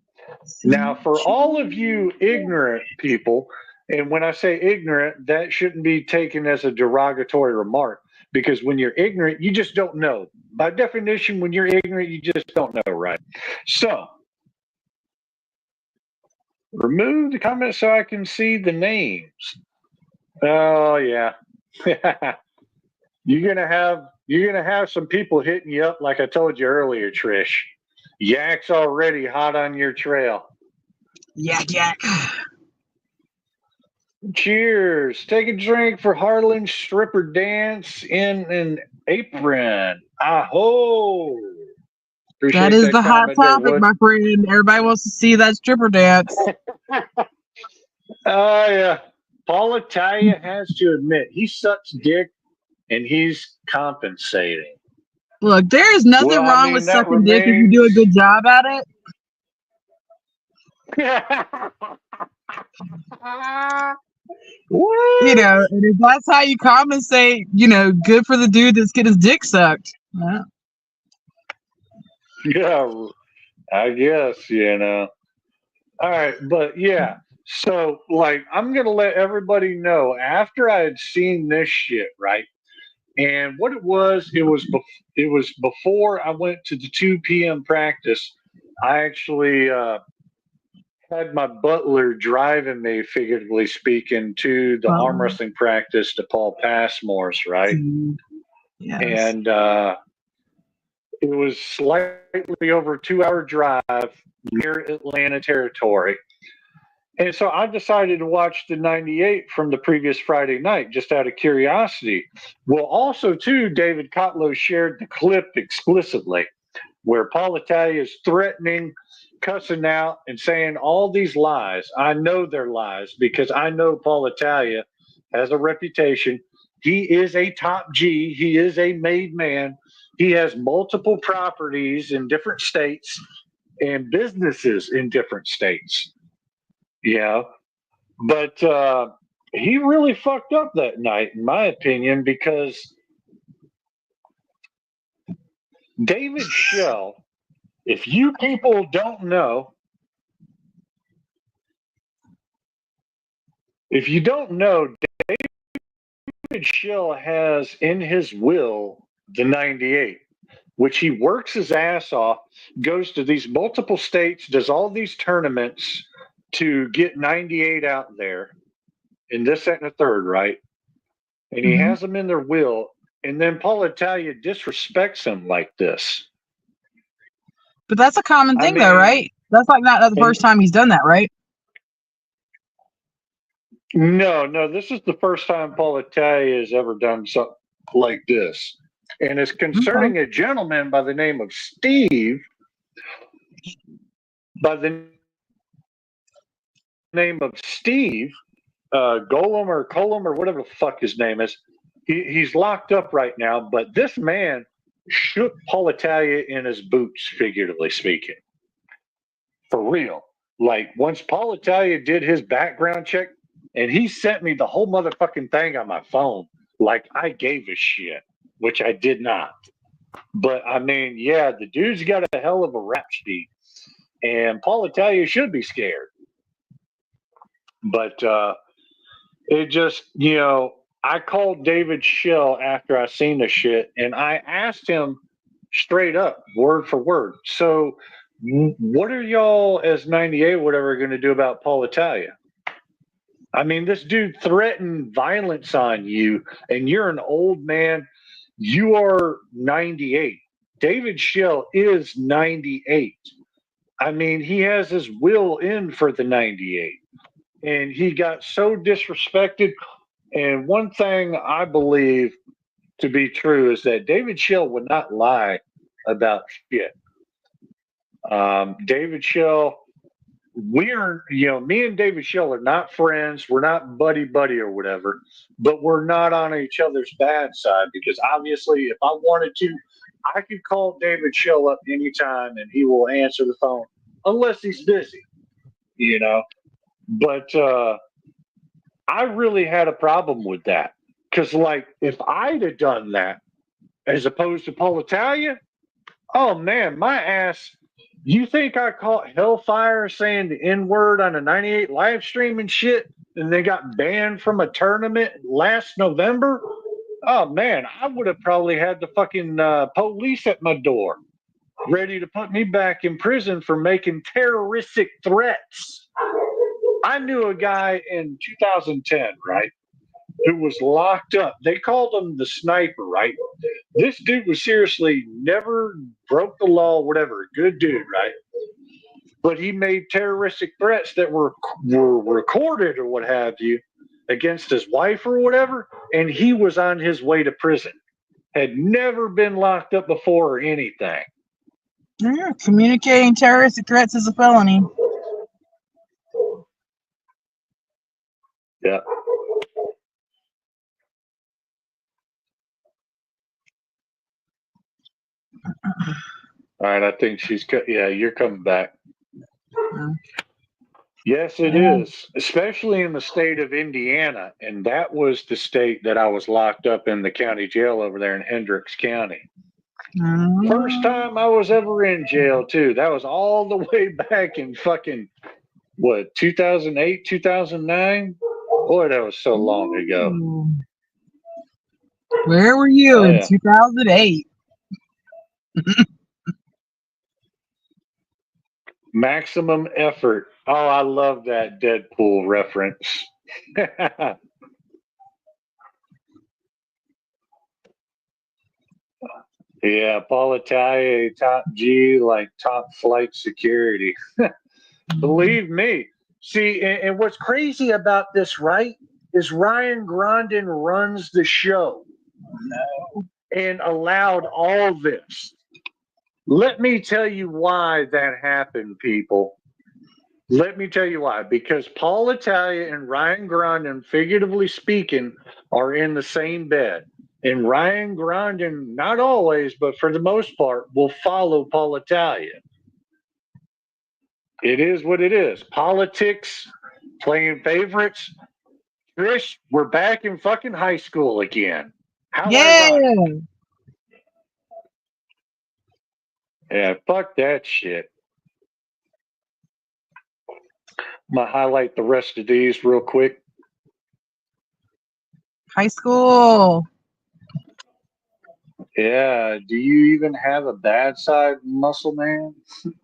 Speaker 1: Now, for all of you ignorant people, and when I say ignorant, that shouldn't be taken as a derogatory remark, because when you're ignorant, you just don't know. By definition, when you're ignorant, you just don't know, right? So, remove the comments so I can see the names. Oh, yeah. You're gonna have some people hitting you up like I told you earlier, Trish. Yak's already hot on your trail.
Speaker 3: Yak yak.
Speaker 1: Cheers. Take a drink for Harlan stripper dance in an apron. Aho. Appreciate
Speaker 3: That is the hot
Speaker 1: comment there,
Speaker 3: topic,
Speaker 1: Wood.
Speaker 3: my friend. Everybody wants to see that stripper dance.
Speaker 1: Oh, yeah. Paul Italia has to admit he sucks dick and he's compensating.
Speaker 3: Look, there is nothing
Speaker 1: Well, I
Speaker 3: wrong
Speaker 1: mean,
Speaker 3: with
Speaker 1: that
Speaker 3: sucking dick if you do a good job at it.
Speaker 1: What?
Speaker 3: You know, and if that's how you compensate, you know, good for the dude that's getting his dick sucked. Yeah.
Speaker 1: Yeah, I guess, you know. All right, but yeah. So, like, I'm going to let everybody know after I had seen this shit, right? And what it was before I went to the 2 p.m. practice. I actually had my butler driving me, figuratively speaking, to the arm wrestling practice to Paul Passmore's, right?
Speaker 3: Yes.
Speaker 1: And it was slightly over a 2-hour drive near Atlanta territory. And so I decided to watch the 98 from the previous Friday night just out of curiosity. Well, also, too, David Kotlow shared the clip explicitly where Paul Italia is threatening, cussing out, and saying all these lies. I know they're lies because I know Paul Italia has a reputation. He is a top G. He is a made man. He has multiple properties in different states and businesses in different states. Yeah. But he really fucked up that night, in my opinion, because David Schell, if you people don't know, David Schell has in his will the 98, which he works his ass off, goes to these multiple states, does all these tournaments to get 98 out there in this, that, and the third, right? And he has them in their will. And then Paul Italia disrespects him like this.
Speaker 3: But that's a common thing, though, right? That's like not the first time he's done that, right?
Speaker 1: No, this is the first time Paul Italia has ever done something like this. And it's concerning a gentleman by the name of Steve, Golem or Colum or whatever the fuck his name is. He's locked up right now, but this man shook Paul Italia in his boots, figuratively speaking. For real. Like, once Paul Italia did his background check, and he sent me the whole motherfucking thing on my phone, like I gave a shit, which I did not. But, I mean, yeah, the dude's got a hell of a rap sheet, and Paul Italia should be scared. But it just, you know, I called David Schell after I seen the shit, and I asked him straight up, word for word. So, what are y'all as 98 whatever going to do about Paul Italia? I mean, this dude threatened violence on you, and you're an old man. You are 98. David Schell is 98. I mean, he has his will in for the 98. And he got so disrespected. And one thing I believe to be true is that David Schell would not lie about shit. David Schell, me and David Schell are not friends. We're not buddy or whatever, but we're not on each other's bad side because obviously if I wanted to, I could call David Schell up anytime and he will answer the phone unless he's busy, you know. But I really had a problem with that because, like, if I'd have done that as opposed to Paul Italia, oh man, my ass. You think I caught hellfire saying the N-word on a 98 live stream and shit, and they got banned from a tournament last November? Oh man, I would have probably had the fucking police at my door, ready to put me back in prison for making terroristic threats. I knew a guy in 2010, right, who was locked up. They called him the sniper, right? This dude was seriously never broke the law, whatever. Good dude, right? But he made terroristic threats that were recorded or what have you against his wife or whatever, and he was on his way to prison. Had never been locked up before or anything.
Speaker 3: Yeah, communicating terroristic threats is a felony.
Speaker 1: Yeah. All right, I think she's yeah, you're coming back. Yes, it is, especially in the state of Indiana, and that was the state that I was locked up in the county jail over there in Hendricks County. First time I was ever in jail too. That was all the way back in fucking 2008, 2009? Boy, that was so long ago.
Speaker 3: Where were you in 2008?
Speaker 1: Maximum Effort. Oh, I love that Deadpool reference. Yeah, Paul Italia, top G, like top flight security. Believe me. See, and what's crazy about this, right, is Ryan Grondin runs the show and allowed all this. Let me tell you why that happened, people. Let me tell you why. Because Paul Italia and Ryan Grondin, figuratively speaking, are in the same bed. And Ryan Grondin, not always, but for the most part, will follow Paul Italia. It is what it is. Politics, playing favorites. Trish, we're back in fucking high school again. How ironic. Yeah, fuck that shit. I'm going to highlight the rest of these real quick.
Speaker 3: High school.
Speaker 1: Yeah, do you even have a bad side, Muscle Man?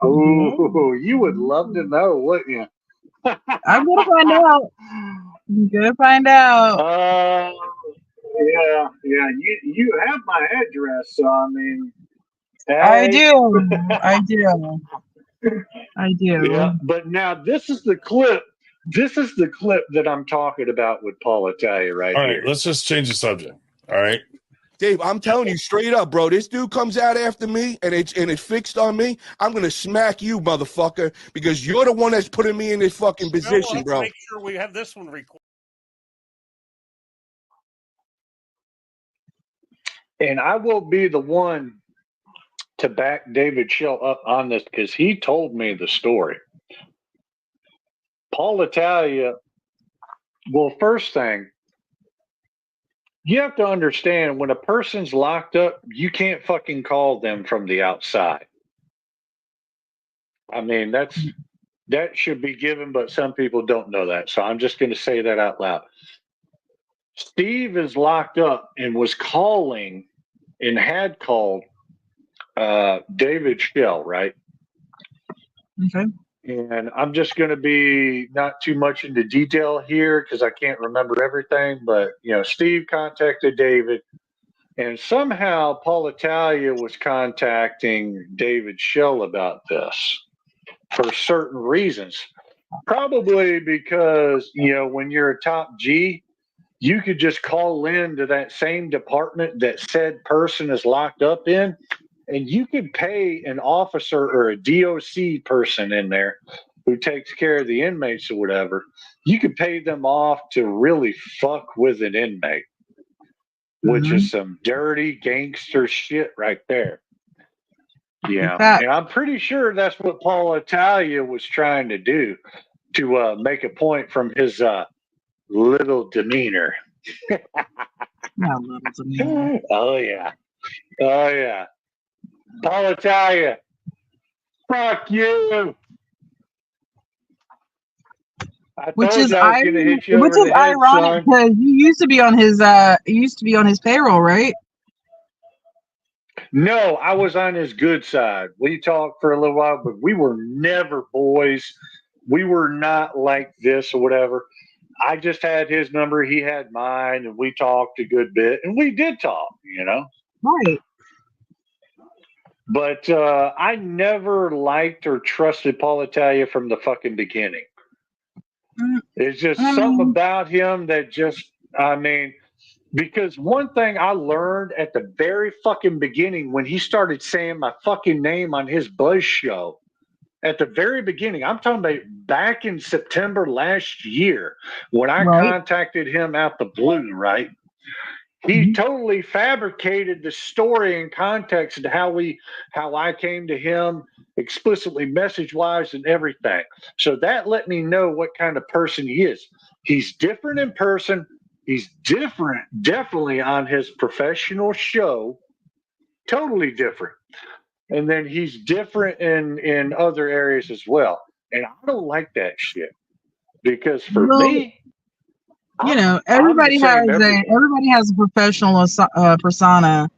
Speaker 1: Oh, you would love to know, wouldn't you?
Speaker 3: I'm going to find out. I'm going to find out.
Speaker 1: Yeah. You have my address, so I mean.
Speaker 3: I do.
Speaker 1: Yeah, but now this is the clip. This is the clip that I'm talking about with Paul Italia right
Speaker 5: here.
Speaker 1: All
Speaker 5: right, let's just change the subject. All right.
Speaker 6: Dave, I'm telling you straight up, bro. This dude comes out after me and it's fixed on me. I'm gonna smack you, motherfucker, because you're the one that's putting me in this fucking position, bro.
Speaker 5: Make sure we have this one recorded.
Speaker 1: And I will be the one to back David Shell up on this because he told me the story. Paul Italia, well, first thing, you have to understand when a person's locked up, you can't fucking call them from the outside. I mean, that should be given, but some people don't know that. So I'm just going to say that out loud. Steve is locked up and was calling and had called David Shell, right?
Speaker 3: Okay.
Speaker 1: And I'm just going to be not too much into detail here because I can't remember everything. But, Steve contacted David, and somehow Paul Italia was contacting David Shell about this for certain reasons. Probably because, when you're a top G, you could just call in to that same department that said person is locked up in, and you could pay an officer or a DOC person in there who takes care of the inmates or whatever. You could pay them off to really fuck with an inmate, which is some dirty gangster shit right there. Yeah. And I'm pretty sure that's what Paul Italia was trying to do to make a point from his little demeanor.
Speaker 3: Little demeanor.
Speaker 1: Oh, yeah. Oh, yeah. Paul Italia, fuck you.
Speaker 3: Which is ironic because you used to be on his payroll, right?
Speaker 1: No, I was on his good side. We talked for a little while, but we were never boys. We were not like this or whatever. I just had his number. He had mine, and we talked a good bit, and we did talk,
Speaker 3: Right.
Speaker 1: But I never liked or trusted Paul Italia from the fucking beginning. It's just something about him that because one thing I learned at the very fucking beginning when he started saying my fucking name on his Buzz show, at the very beginning, I'm talking about back in September last year when I contacted him out the blue, right? He totally fabricated the story and context of how I came to him explicitly message wise and everything. So that let me know what kind of person he is. He's different in person. He's different, definitely on his professional show. Totally different. And then he's different in other areas as well. And I don't like that shit because for me,
Speaker 3: everybody has a professional persona,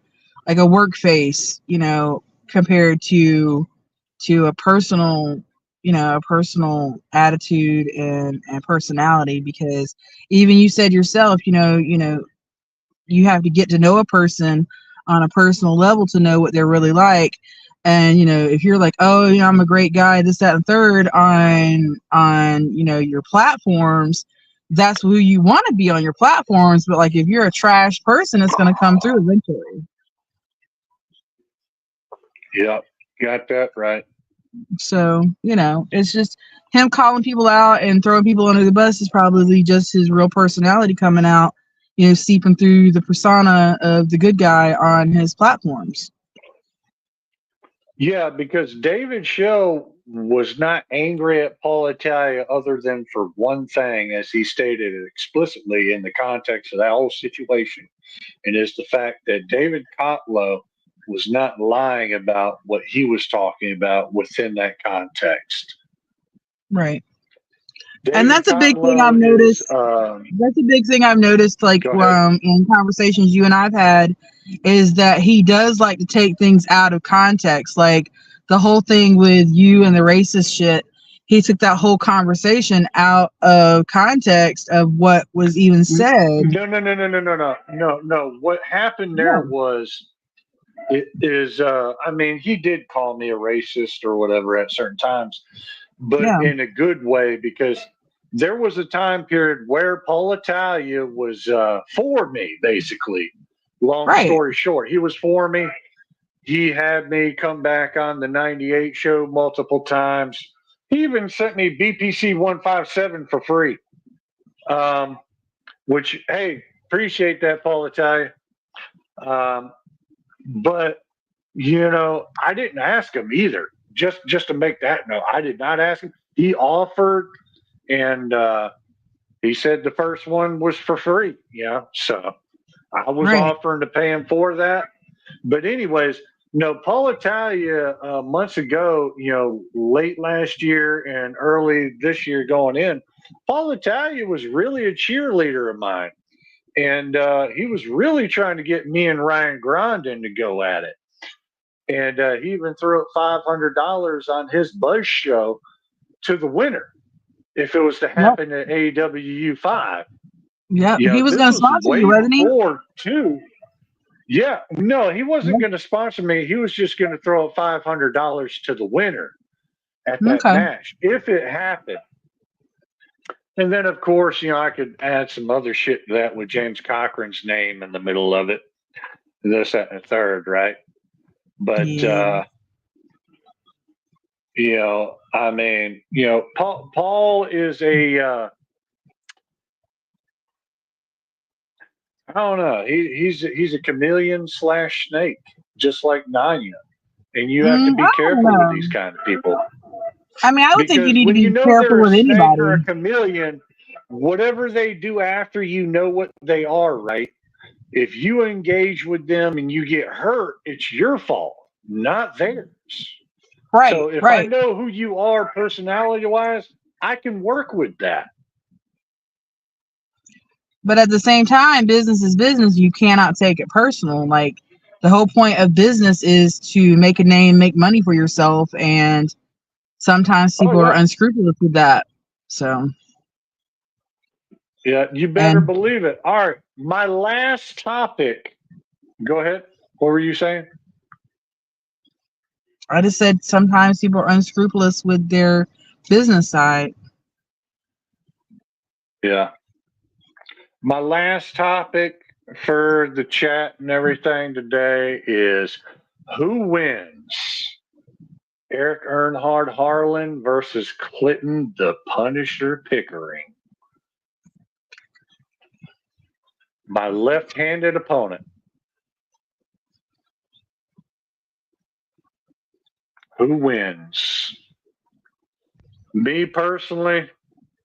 Speaker 3: like a work face, compared to a personal attitude and personality. Because even you said yourself, you have to get to know a person on a personal level to know what they're really like. And if you're like, oh, I'm a great guy, this, that, and third on your platforms, that's who you want to be on your platforms. But like, if you're a trash person, it's going to come through eventually.
Speaker 1: Yep, got that right.
Speaker 3: So it's just him calling people out and throwing people under the bus is probably just his real personality coming out, seeping through the persona of the good guy on his platforms.
Speaker 1: Yeah, because David Shell was not angry at Paul Italia other than for one thing, as he stated it explicitly in the context of that whole situation, and is the fact that David Kotlow was not lying about what he was talking about within that context.
Speaker 3: Right. And that's a big thing I've noticed. That's a big thing I've noticed, like in conversations you and I've had, is that he does like to take things out of context. Like the whole thing with you and the racist shit, he took that whole conversation out of context of what was even said.
Speaker 1: No. What happened there was, he did call me a racist or whatever at certain times, but in a good way, because there was a time period where Paul Italia was for me, basically. Long story short, he was for me. He had me come back on the 98 show multiple times. He even sent me BPC 157 for free. Which, hey, appreciate that, Paul Italia. But I didn't ask him either. Just to make that note, I did not ask him. He offered, and he said the first one was for free. So I was
Speaker 3: Right.
Speaker 1: offering to pay him for that. But anyways, Paul Italia months ago, late last year and early this year going in, Paul Italia was really a cheerleader of mine. And he was really trying to get me and Ryan Grondin to go at it. And he even threw up $500 on his Buzz show to the winner if it was to happen at AEW 5.
Speaker 3: Yeah, he was going to sponsor you, wasn't he?
Speaker 1: Too. Yeah, no, he wasn't going to sponsor me. He was just going to throw up $500 to the winner at that match if it happened. And then, of course, I could add some other shit to that with James Cochran's name in the middle of it. This, that, and the third, right? But, Paul is a, I don't know. He's a chameleon / snake, just like Nanya. And you have to be careful with these kind of people.
Speaker 3: I mean, I would think you need to be careful
Speaker 1: they're
Speaker 3: with
Speaker 1: a snake
Speaker 3: anybody.
Speaker 1: or a chameleon, whatever they do after, what they are, right? If you engage with them and you get hurt, it's your fault, not theirs.
Speaker 3: Right.
Speaker 1: So if I know who you are personality-wise, I can work with that.
Speaker 3: But at the same time, business is business. You cannot take it personal. Like, the whole point of business is to make a name, make money for yourself, and sometimes people are unscrupulous with that. So,
Speaker 1: yeah, you better believe it. All right, my last topic. Go ahead. What were you saying?
Speaker 3: I just said sometimes people are unscrupulous with their business side.
Speaker 1: Yeah. My last topic for the chat and everything today is who wins? Eric Earnhardt Harlan versus Clinton the Punisher Pickering. My left-handed opponent. Who wins? Me personally,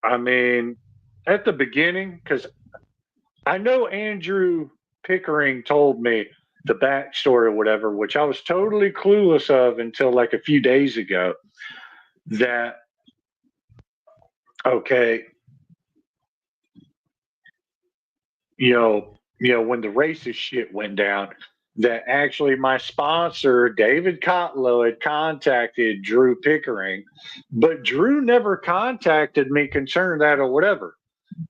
Speaker 1: I mean, at the beginning, because I know Andrew Pickering told me the backstory or whatever, which I was totally clueless of until like a few days ago, that, okay, when the racist shit went down, that actually my sponsor, David Kotlow, had contacted Drew Pickering, but Drew never contacted me concerning that or whatever.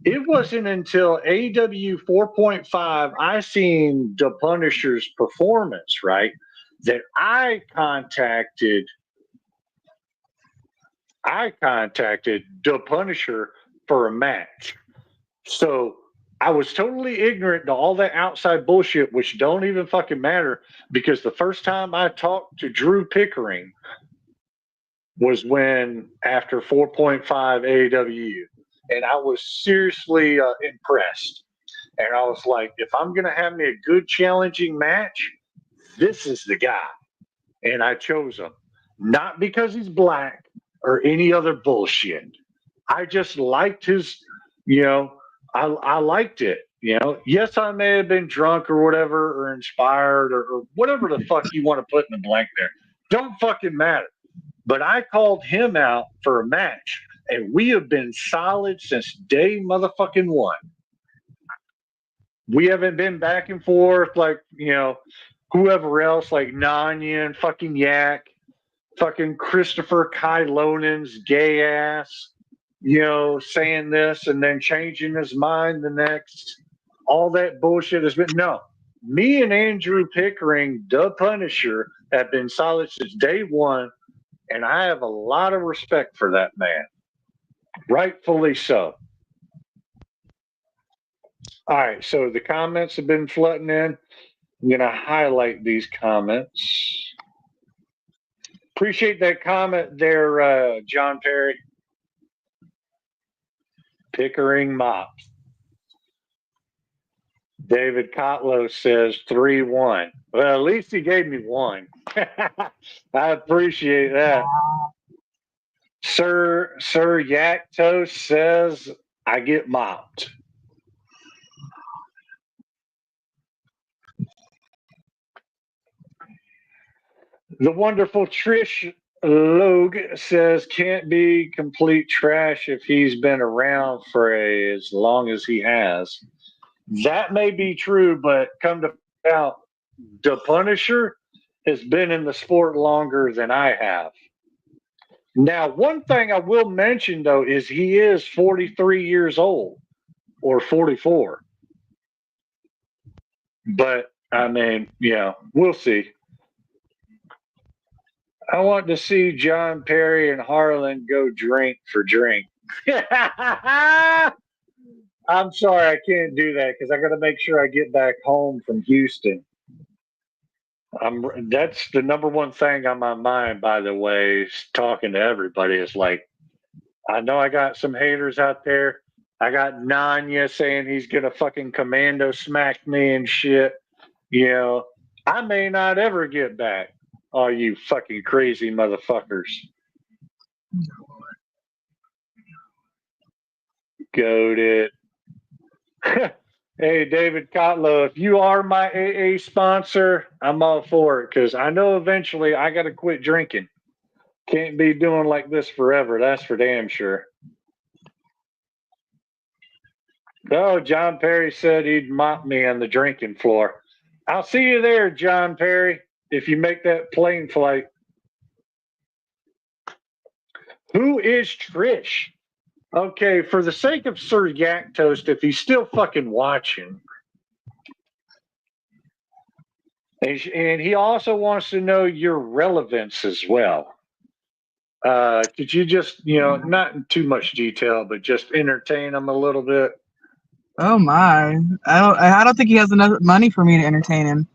Speaker 1: It wasn't until AW 4.5 I seen the Punisher's performance, right, that I contacted the Punisher for a match. So I was totally ignorant to all that outside bullshit, which don't even fucking matter, because the first time I talked to Drew Pickering was when after 4.5 AEW. And I was seriously impressed. And I was like, if I'm going to have me a good, challenging match, this is the guy. And I chose him. Not because he's black or any other bullshit. I just liked his, I liked it. Yes, I may have been drunk or whatever, or inspired or whatever the fuck you want to put in the blank there. Don't fucking matter. But I called him out for a match. And we have been solid since day motherfucking one. We haven't been back and forth like, whoever else, like Nanya and fucking Yak, fucking Christopher Kylonen's gay ass, saying this and then changing his mind the next. All that bullshit has been, no. Me and Andrew Pickering, the Punisher, have been solid since day one. And I have a lot of respect for that man. Rightfully so. All right, so the comments have been flooding in. I'm going to highlight these comments. Appreciate that comment there, John Perry. Pickering Mops. David Kotlow says 3-1. Well, at least he gave me one. I appreciate that. Sir Yaktos says I get mopped. The wonderful Trish Logue says can't be complete trash if he's been around for as long as he has. That may be true, but come to find out, the Punisher has been in the sport longer than I have. Now, one thing I will mention, though, is he is 43 years old or 44. But, I mean, yeah, we'll see. I want to see John Perry and Harlan go drink for drink. I'm sorry, I can't do that because I got to make sure I get back home from Houston. That's the number one thing on my mind, by the way, is talking to everybody. It's like, I know I got some haters out there. I got Nanya saying he's going to fucking commando smack me and shit. You know, I may not ever get back. Oh, you fucking crazy motherfuckers. Goated. Hey, David Kotlow, if you are my AA sponsor, I'm all for it because I know eventually I got to quit drinking. Can't be doing like this forever. That's for damn sure. Oh, John Perry said he'd mop me on the drinking floor. I'll see you there, John Perry, if you make that plane flight. Who is Trish? Okay, for the sake of Sir Yak Toast, if he's still fucking watching, and he also wants to know your relevance as well. Could you just, not in too much detail, but just entertain him a little bit?
Speaker 3: Oh my! I don't think he has enough money for me to entertain him.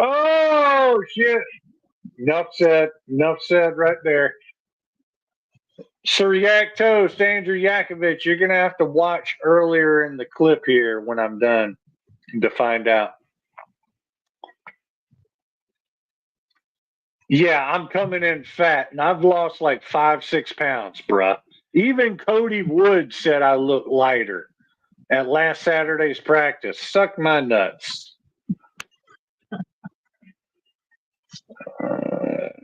Speaker 1: Oh shit! Enough said. Enough said. Right there. Sir Yak Toast, Andrew Yakovich, you're gonna have to watch earlier in the clip here when I'm done to find out. Yeah, I'm coming in fat, and I've lost like 5-6 pounds, bruh. Even Cody Wood said I look lighter at last Saturday's practice. Suck my nuts.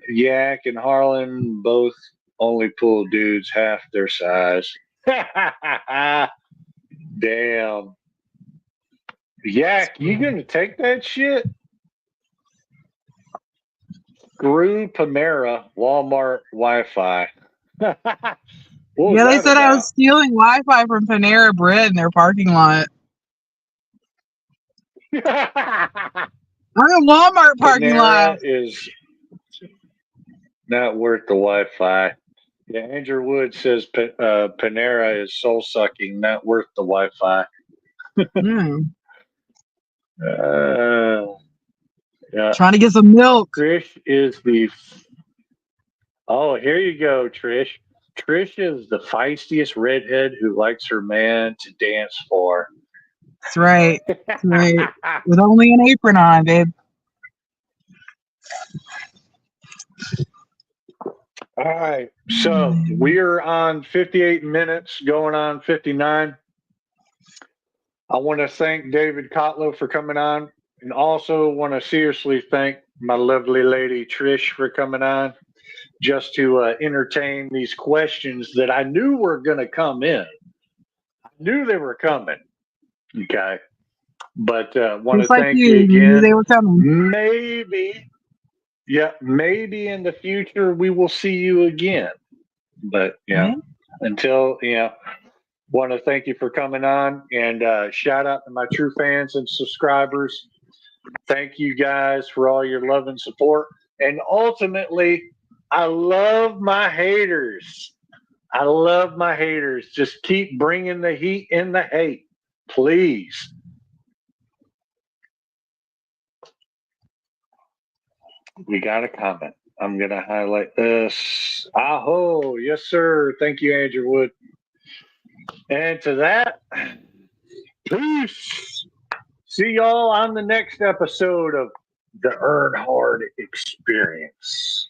Speaker 1: Yak and Harlan both only pull dudes half their size. Damn. Yak, you gonna take that shit? Screw Panera, Walmart Wi-Fi.
Speaker 3: Yeah, they said I was stealing Wi-Fi from Panera Bread in their parking lot. I'm in Walmart parking lot.
Speaker 1: Is not worth the Wi-Fi. Yeah, Andrew Wood says Panera is soul sucking, not worth the Wi-Fi. Yeah.
Speaker 3: Trying to get some milk.
Speaker 1: Trish is the. Oh, here you go, Trish. Trish is the feistiest redhead who likes her man to dance for.
Speaker 3: That's right. That's right. With only an apron on, babe.
Speaker 1: All right. So we're on 58 minutes, going on 59. I want to thank David Kotlow for coming on, and also want to seriously thank my lovely lady Trish for coming on, just to entertain these questions that I knew were going to come in. I knew they were coming. Okay. But want to thank you again.
Speaker 3: You knew they were coming.
Speaker 1: Maybe in the future we will see you again. But until want to thank you for coming on, and shout out to my true fans and subscribers. Thank you guys for all your love and support. And ultimately, I love my haters. I love my haters. Just keep bringing the heat and the hate, please. We got a comment. I'm going to highlight this. Aho. Yes, sir. Thank you, Andrew Wood. And to that, Peace. See y'all on the next episode of the Earnhardt Experience.